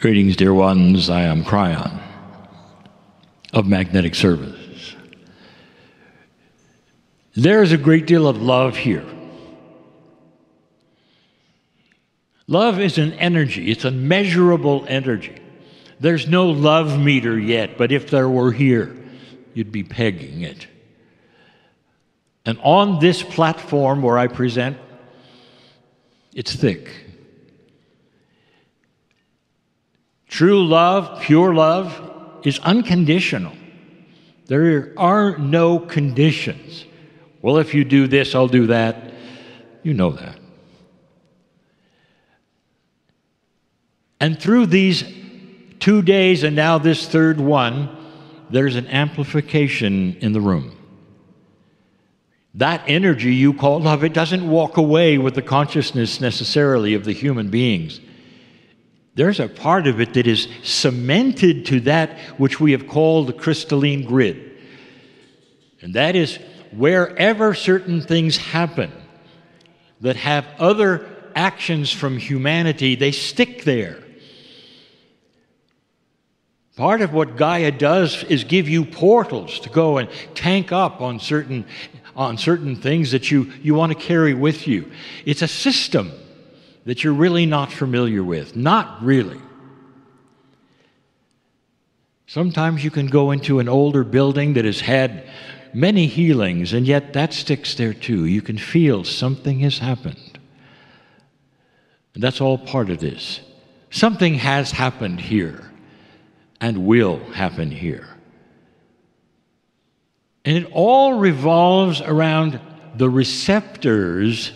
Greetings, dear ones. I am Cryon of Magnetic Service. There is a great deal of love here. Love is an energy. It's a measurable energy. There's no love meter yet, but if there were here, you'd be pegging it. And on this platform where I present, it's thick. True love, pure love, is unconditional. There are no conditions. Well, if you do this, I'll do that. You know that. And through these 2 days and now this third one, there's an amplification in the room. That energy you call love, it doesn't walk away with the consciousness necessarily of the human beings. There's a part of it that is cemented to that which we have called the crystalline grid. And that is wherever certain things happen that have other actions from humanity, they stick there. Part of what Gaia does is give you portals to go and tank up on certain things that you want to carry with you. It's a system that you're really not familiar with. Not really. Sometimes you can go into an older building that has had many healings, and yet that sticks there too. You can feel something has happened. And that's all part of this. Something has happened here and will happen here. And it all revolves around the receptors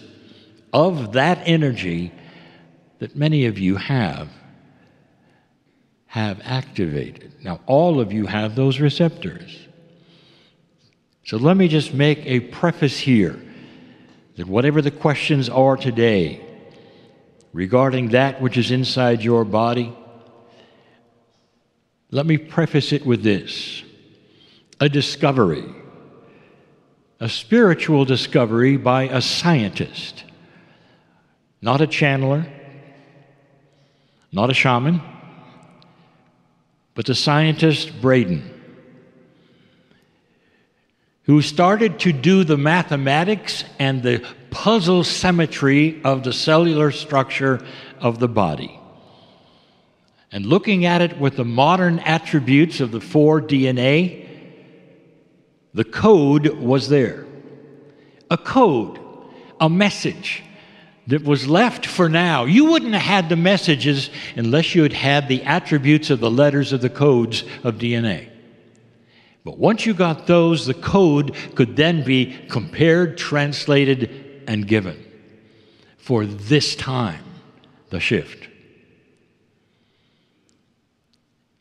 of that energy that many of you have activated. Now, all of you have those receptors. So let me just make a preface here that whatever the questions are today regarding that which is inside your body, let me preface it with this: a discovery, a spiritual discovery by a scientist, not a channeler, not a shaman, but the scientist Braden, who started to do the mathematics and the puzzle symmetry of the cellular structure of the body. And looking at it with the modern attributes of the 4 DNA, the code was there. A code, a message that was left for now. You wouldn't have had the messages unless you had had the attributes of the letters of the codes of DNA. But once you got those, the code could then be compared, translated, and given for this time, the shift.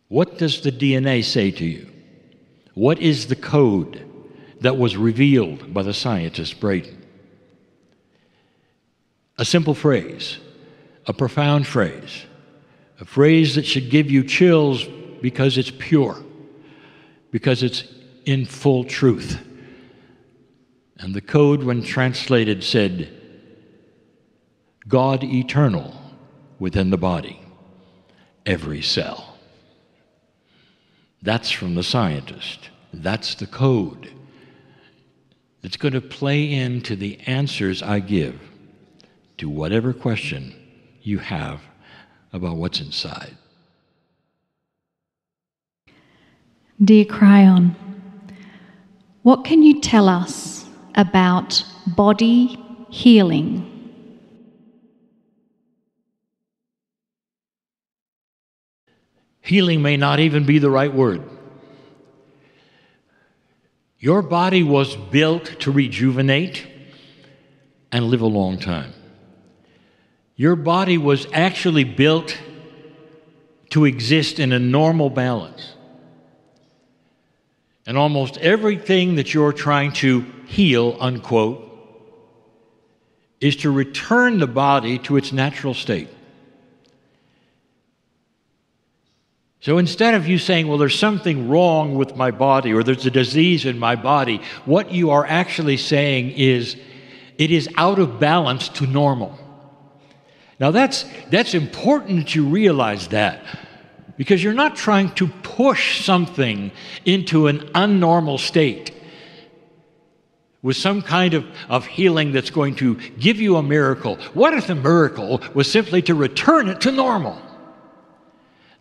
What does the DNA say to you? What is the code that was revealed by the scientist Braden? A simple phrase, a profound phrase, a phrase that should give you chills because it's pure, because it's in full truth. And the code, when translated, said, God eternal within the body, every cell. That's from the scientist. That's the code that's going to play into the answers I give to whatever question you have about what's inside. Dear Cryon, what can you tell us about body healing? Healing may not even be the right word. Your body was built to rejuvenate and live a long time. Your body was actually built to exist in a normal balance. And almost everything that you're trying to heal, unquote, is to return the body to its natural state. So instead of you saying, well, there's something wrong with my body or there's a disease in my body, what you are actually saying is it is out of balance to normal. Now that's important that you realize that, Because you're not trying to push something into an unnormal state with some kind of healing that's going to give you a miracle. What if the miracle was simply to return it to normal?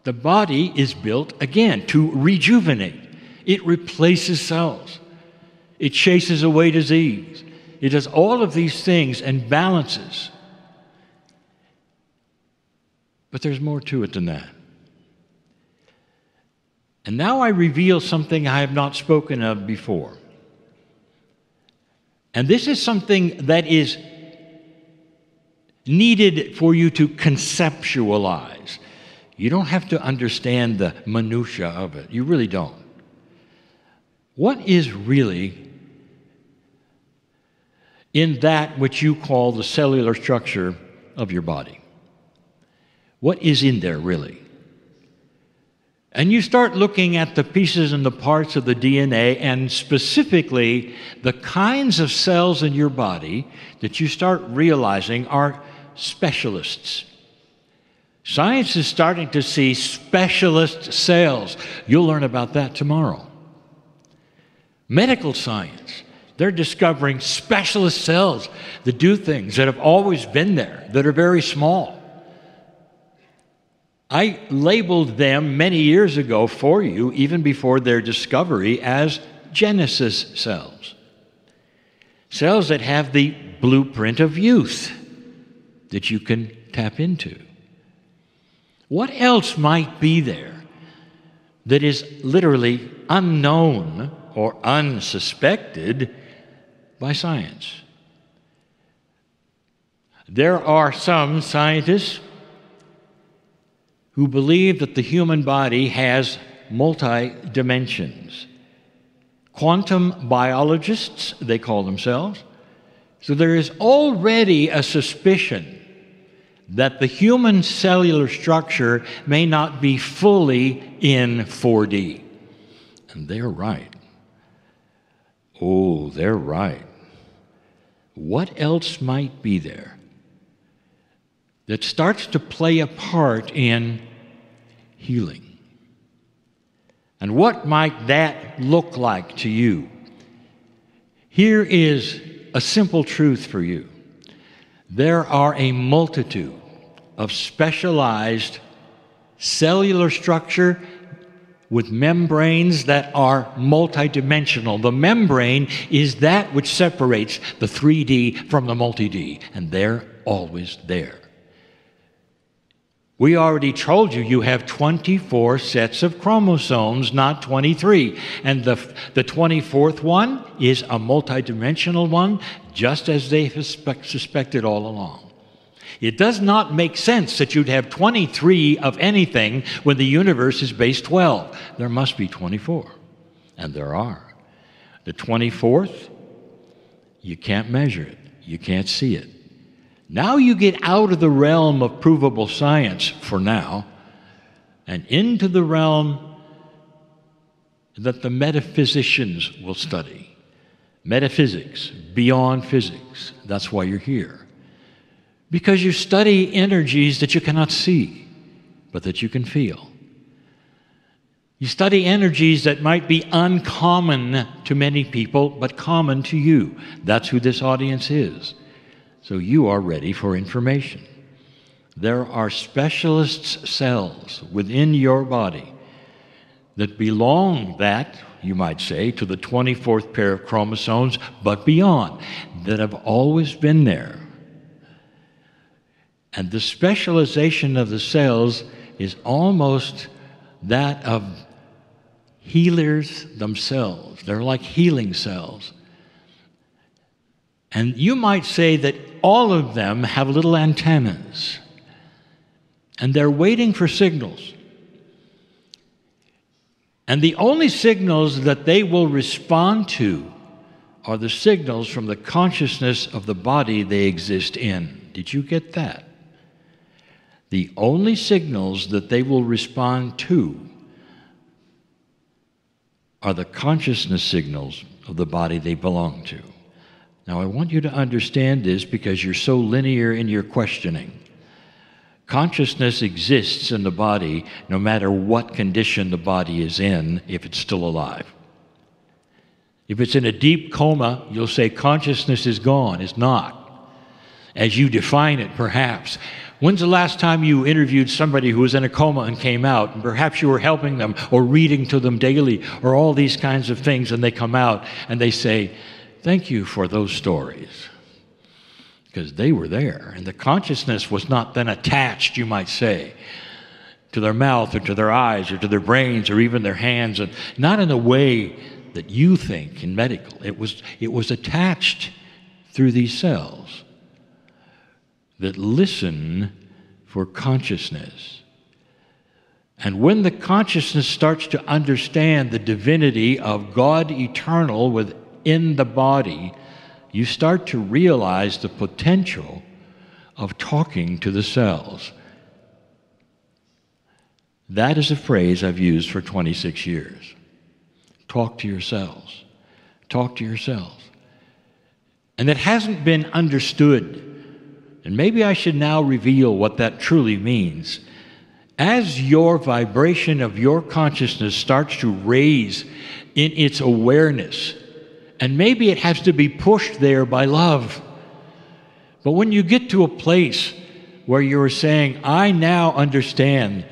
The body is built, again, to rejuvenate. It replaces cells. It chases away disease. It does all of these things and balances. But there's more to it than that. And now I reveal something I have not spoken of before. And this is something that is needed for you to conceptualize. You don't have to understand the minutiae of it. You really don't. What is really in that which you call the cellular structure of your body? What is in there really? And you start looking at the pieces and the parts of the DNA, and specifically the kinds of cells in your body that you start realizing are specialists. Science is starting to see specialist cells. You'll learn about that tomorrow. Medical science, they're discovering specialist cells that do things that have always been there, that are very small. I labeled them many years ago for you, even before their discovery, as Genesis cells. Cells that have the blueprint of youth that you can tap into. What else might be there that is literally unknown or unsuspected by science? There are some scientists who believe that the human body has multi-dimensions. Quantum biologists, they call themselves. So there is already a suspicion that the human cellular structure may not be fully in 4D. And they're right. Oh, they're right. What else might be there that starts to play a part in healing? And what might that look like to you? Here is a simple truth for you. There are a multitude of specialized cellular structure with membranes that are multidimensional. The membrane is that which separates the 3D from the multi-D, and they're always there. We already told you you have 24 sets of chromosomes, not 23. And the 24th one is a multidimensional one, just as they suspected all along. It does not make sense that you'd have 23 of anything when the universe is base 12. There must be 24. And there are. The 24th, you can't measure it. You can't see it. Now you get out of the realm of provable science for now and into the realm that the metaphysicians will study. Metaphysics, beyond physics. That's why you're here. Because you study energies that you cannot see, but that you can feel. You study energies that might be uncommon to many people, but common to you. That's who this audience is. So you are ready for information. There are specialist cells within your body that belong, that, you might say, to the 24th pair of chromosomes, but beyond, that have always been there. And the specialization of the cells is almost that of healers themselves. They're like healing cells. And you might say that all of them have little antennas, and they're waiting for signals. And the only signals that they will respond to are the signals from the consciousness of the body they exist in. Did you get that? The only signals that they will respond to are the consciousness signals of the body they belong to. Now, I want you to understand this because you're so linear in your questioning. Consciousness exists in the body no matter what condition the body is in, if it's still alive. If it's in a deep coma, you'll say consciousness is gone. It's not, as you define it, perhaps. When's the last time you interviewed somebody who was in a coma and came out, and perhaps you were helping them or reading to them daily or all these kinds of things, and they come out and they say, thank you for those stories, because they were there, and the consciousness was not then attached, you might say, to their mouth or to their eyes or to their brains or even their hands, and not in a way that you think in medical. It was attached through these cells that listen for consciousness. And when the consciousness starts to understand the divinity of God eternal within the body, you start to realize the potential of talking to the cells. That is a phrase I've used for 26 years. Talk to your cells. Talk to your cells. And it hasn't been understood. And maybe I should now reveal what that truly means. As your vibration of your consciousness starts to raise in its awareness, and maybe it has to be pushed there by love, but when you get to a place where you're saying, I now understand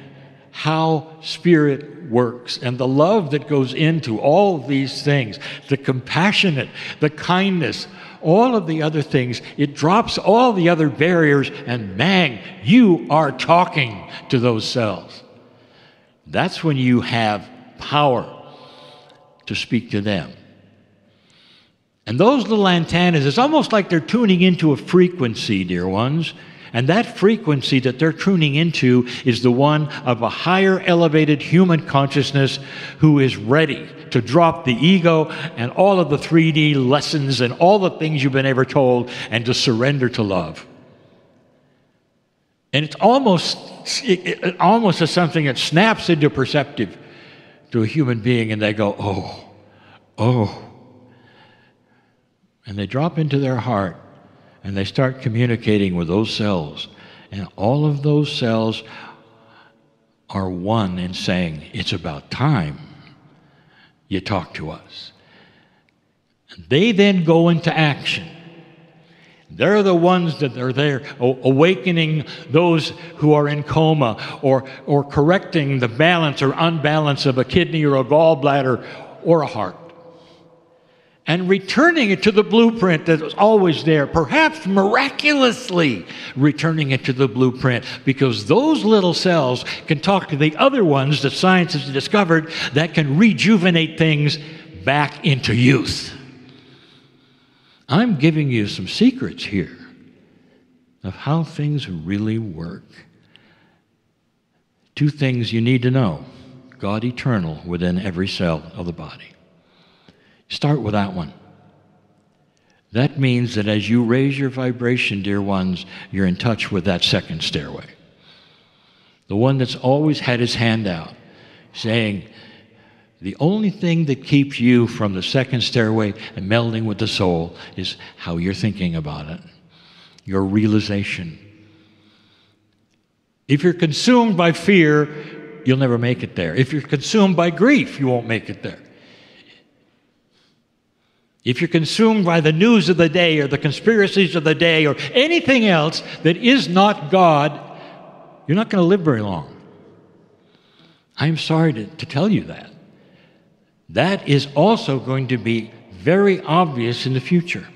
how spirit works and the love that goes into all of these things, the compassionate, the kindness, all of the other things, it drops all the other barriers, and bang, you are talking to those cells. That's when you have power to speak to them. And those little antennas, it's almost like they're tuning into a frequency, dear ones. And that frequency that they're tuning into is the one of a higher elevated human consciousness who is ready to drop the ego and all of the 3D lessons and all the things you've been ever told, and to surrender to love. And it almost is something that snaps into perceptive to a human being, and they go, oh. And they drop into their heart, and they start communicating with those cells. And all of those cells are one in saying, it's about time you talk to us. And they then go into action. They're the ones that are there awakening those who are in coma, or correcting the balance or unbalance of a kidney or a gallbladder or a heart, and returning it to the blueprint that was always there, perhaps miraculously returning it to the blueprint, because those little cells can talk to the other ones that science has discovered that can rejuvenate things back into youth. I'm giving you some secrets here of how things really work. 2 things you need to know: God eternal within every cell of the body. Start with that one. That means that as you raise your vibration, dear ones, you're in touch with that second stairway. The one that's always had his hand out, saying, the only thing that keeps you from the second stairway and melding with the soul is how you're thinking about it, your realization. If you're consumed by fear, you'll never make it there. If you're consumed by grief, you won't make it there. If you're consumed by the news of the day or the conspiracies of the day or anything else that is not God, you're not going to live very long. I'm sorry to tell you that. That is also going to be very obvious in the future.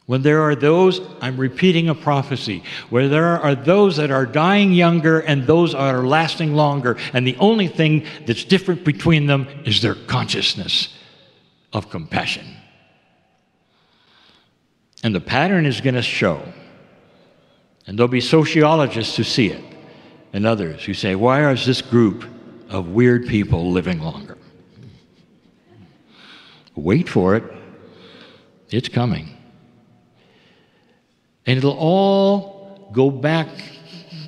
When there are those, I'm repeating a prophecy, where there are those that are dying younger and those that are lasting longer, and the only thing that's different between them is their consciousness of compassion. And the pattern is going to show. And there'll be sociologists who see it, and others who say, why is this group of weird people living longer? Wait for it. It's coming. And it'll all go back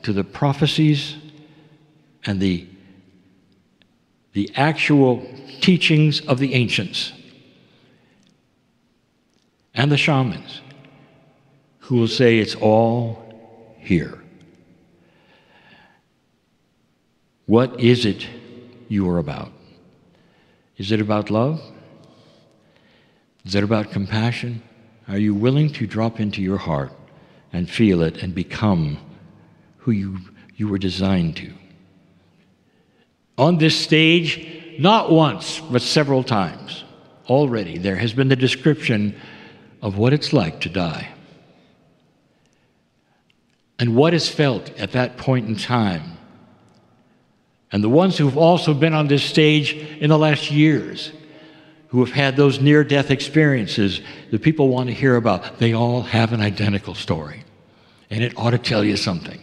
to the prophecies and the actual teachings of the ancients and the shamans, who will say it's all here. What is it you are about? Is it about love? Is it about compassion? Are you willing to drop into your heart and feel it and become who you were designed to? On this stage, not once, but several times, already there has been the description of what it's like to die. And what is felt at that point in time. And the ones who've also been on this stage in the last years, who have had those near-death experiences that people want to hear about, they all have an identical story. And it ought to tell you something.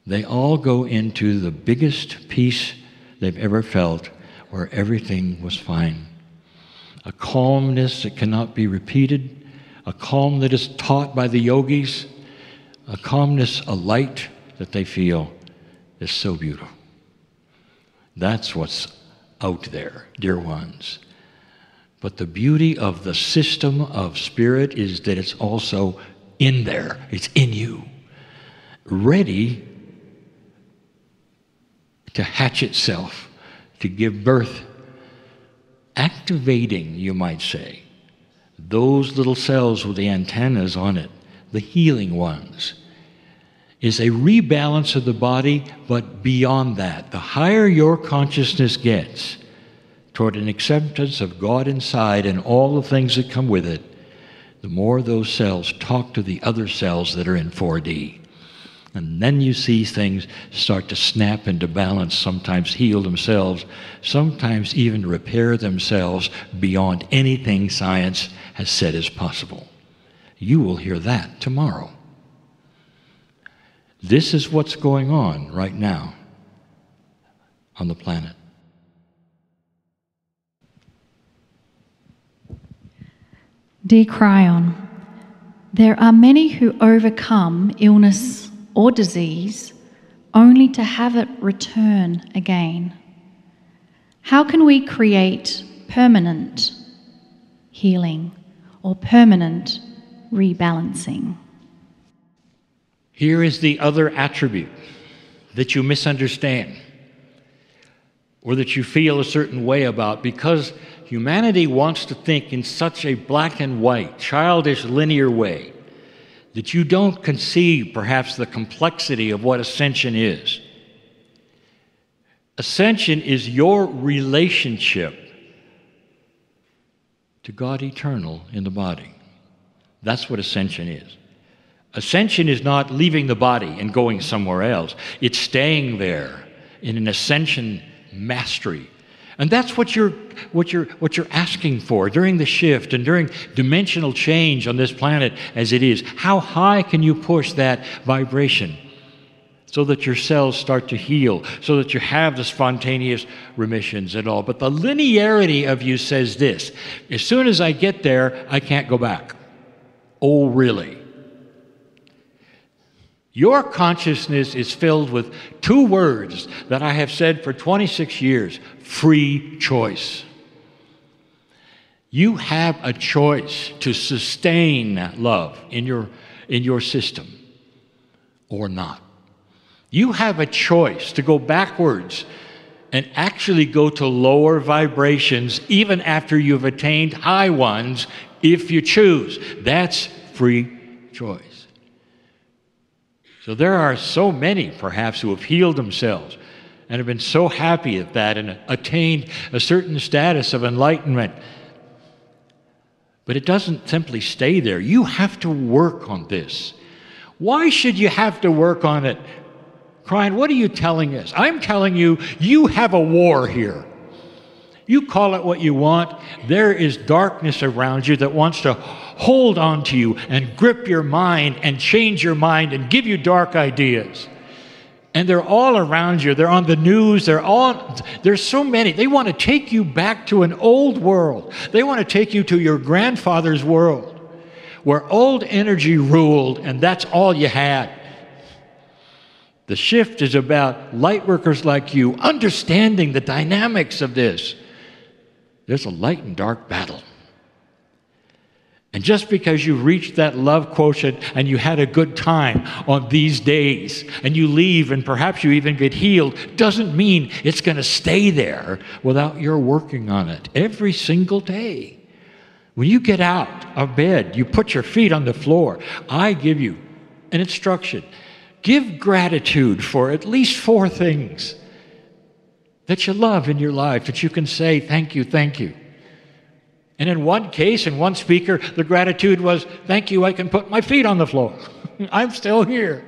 They all go into the biggest peace they've ever felt, where everything was fine. A calmness that cannot be repeated, a calm that is taught by the yogis, a calmness, a light that they feel is so beautiful. That's what's out there, dear ones. But the beauty of the system of spirit is that it's also in there. It's in you, ready to hatch itself, to give birth, activating, you might say, those little cells with the antennas on it, the healing ones, is a rebalance of the body, but beyond that, the higher your consciousness gets toward an acceptance of God inside and all the things that come with it, the more those cells talk to the other cells that are in 4D. And then you see things start to snap into balance, sometimes heal themselves, sometimes even repair themselves beyond anything science has said is possible. You will hear that tomorrow. This is what's going on right now on the planet. Dear Cryon, there are many who overcome illness or disease only to have it return again. How can we create permanent healing or permanent rebalancing? Here is the other attribute that you misunderstand or that you feel a certain way about, because humanity wants to think in such a black and white, childish, linear way that you don't conceive perhaps the complexity of what ascension is. Ascension is your relationship to God eternal in the body. That's what ascension is. Ascension is not leaving the body and going somewhere else. It's staying there in an ascension mastery. And that's what you're asking for during the shift and during dimensional change on this planet as it is. How high can you push that vibration so that your cells start to heal, so that you have the spontaneous remissions and all? But the linearity of you says this: as soon as I get there, I can't go back. Oh, really? Your consciousness is filled with two words that I have said for 26 years: free choice. You have a choice to sustain love in your system or not. You have a choice to go backwards and actually go to lower vibrations even after you've attained high ones if you choose. That's free choice. So there are so many, perhaps, who have healed themselves and have been so happy at that and attained a certain status of enlightenment. But it doesn't simply stay there. You have to work on this. Why should you have to work on it? Cryon, what are you telling us? I'm telling you, you have a war here. You call it what you want. There is darkness around you that wants to hold on to you and grip your mind and change your mind and give you dark ideas. And they're all around you. They're on the news. There's so many. They want to take you back to an old world. They want to take you to your grandfather's world, where old energy ruled and that's all you had. The shift is about light workers like you understanding the dynamics of this. There's a light and dark battle. And just because you reached that love quotient and you had a good time on these days and you leave and perhaps you even get healed doesn't mean it's going to stay there without your working on it every single day. When you get out of bed, you put your feet on the floor. I give you an instruction. Give gratitude for at least 4 things that you love in your life that you can say, thank you, thank you. And in one case, in one speaker, the gratitude was, thank you, I can put my feet on the floor. I'm still here.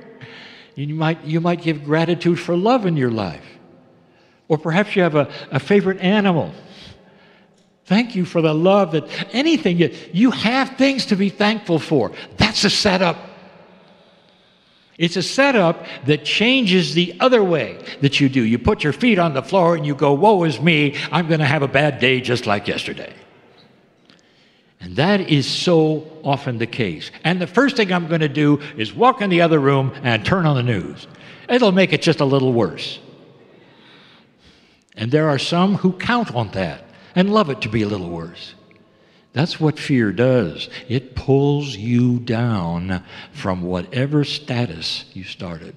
You might give gratitude for love in your life. Or perhaps you have a favorite animal. Thank you for the love that anything, you have things to be thankful for. That's a setup. It's a setup that changes the other way that you do. You put your feet on the floor and you go, woe is me, I'm going to have a bad day just like yesterday. And that is so often the case. And the first thing I'm going to do is walk in the other room and turn on the news. It'll make it just a little worse. And there are some who count on that and love it to be a little worse. That's what fear does. It pulls you down from whatever status you started.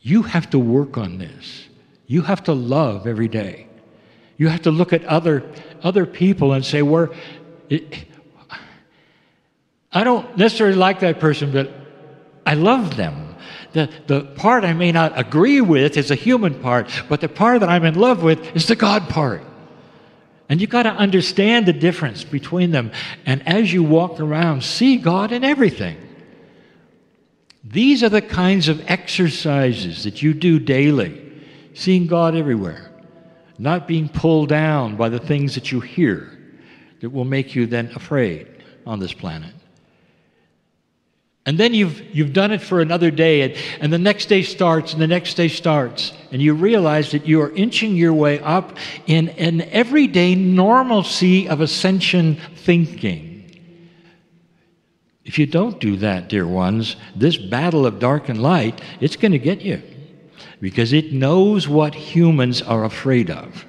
You have to work on this. You have to love every day. You have to look at other people and say, I don't necessarily like that person, but I love them. The part I may not agree with is a human part, but the part that I'm in love with is the God part. And you've got to understand the difference between them. And as you walk around, see God in everything. These are the kinds of exercises that you do daily, seeing God everywhere, not being pulled down by the things that you hear that will make you then afraid on this planet. And then you've done it for another day, and the next day starts, and the next day starts, and you realize that you are inching your way up in an everyday normalcy of ascension thinking. If you don't do that, dear ones, this battle of dark and light, it's going to get you, because it knows what humans are afraid of.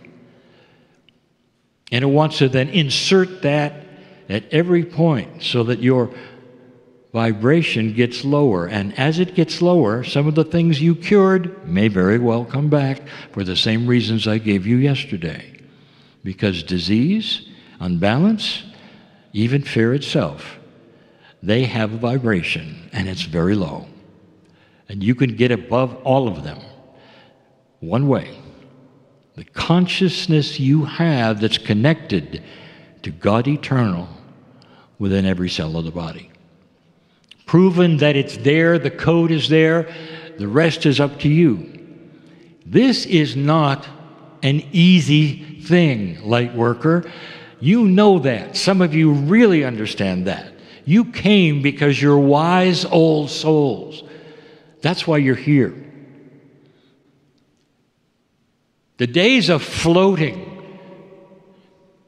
And it wants to then insert that at every point so that your vibration gets lower. And as it gets lower, some of the things you cured may very well come back for the same reasons I gave you yesterday. Because disease, unbalance, even fear itself, they have a vibration, and it's very low. And you can get above all of them one way. The consciousness you have that's connected to God eternal within every cell of the body. Proven that it's there, the code is there, the rest is up to you. This is not an easy thing, light worker. You know that. Some of you really understand that. You came because you're wise old souls. That's why you're here. The days of floating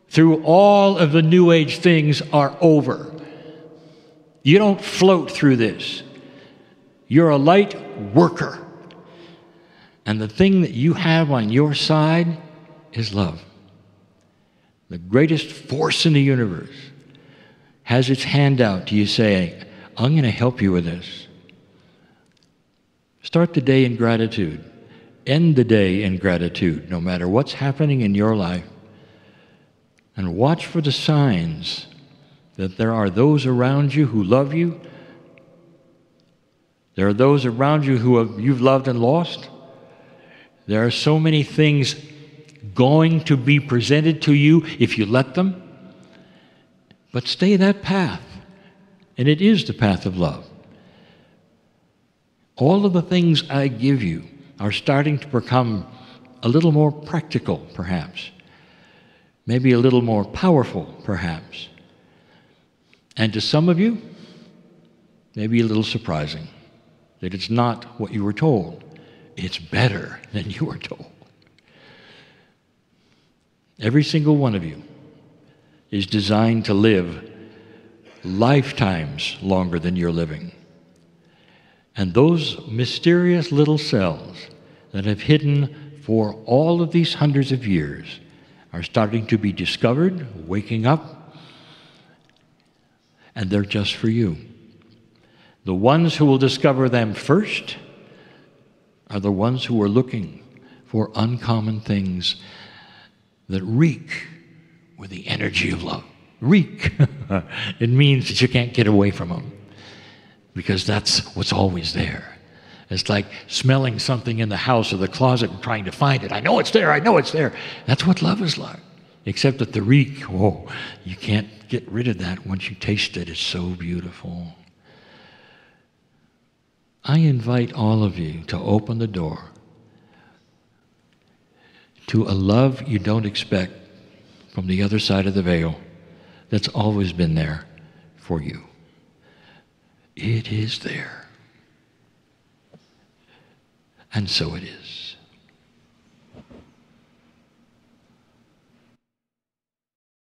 through all of the New Age things are over. You don't float through this. You're a light worker. And the thing that you have on your side is love. The greatest force in the universe has its hand out to you saying, I'm going to help you with this. Start the day in gratitude. End the day in gratitude, no matter what's happening in your life. And watch for the signs that there are those around you who love you. There are those around you who you've loved and lost. There are so many things going to be presented to you if you let them. But stay that path. And it is the path of love. All of the things I give you are starting to become a little more practical, perhaps. Maybe a little more powerful, perhaps. And to some of you, maybe a little surprising that it's not what you were told. It's better than you were told. Every single one of you is designed to live lifetimes longer than you're living. And those mysterious little cells that have hidden for all of these hundreds of years are starting to be discovered, waking up. and they're just for you. The ones who will discover them first are the ones who are looking for uncommon things that reek with the energy of love. Reek. It means that you can't get away from them, because that's what's always there. It's like smelling something in the house or the closet and trying to find it. I know it's there, I know it's there. That's what love is like. Except that the reek, oh, you can't get rid of that once you taste it. It's so beautiful. I invite all of you to open the door to a love you don't expect from the other side of the veil that's always been there for you. It is there. And so it is.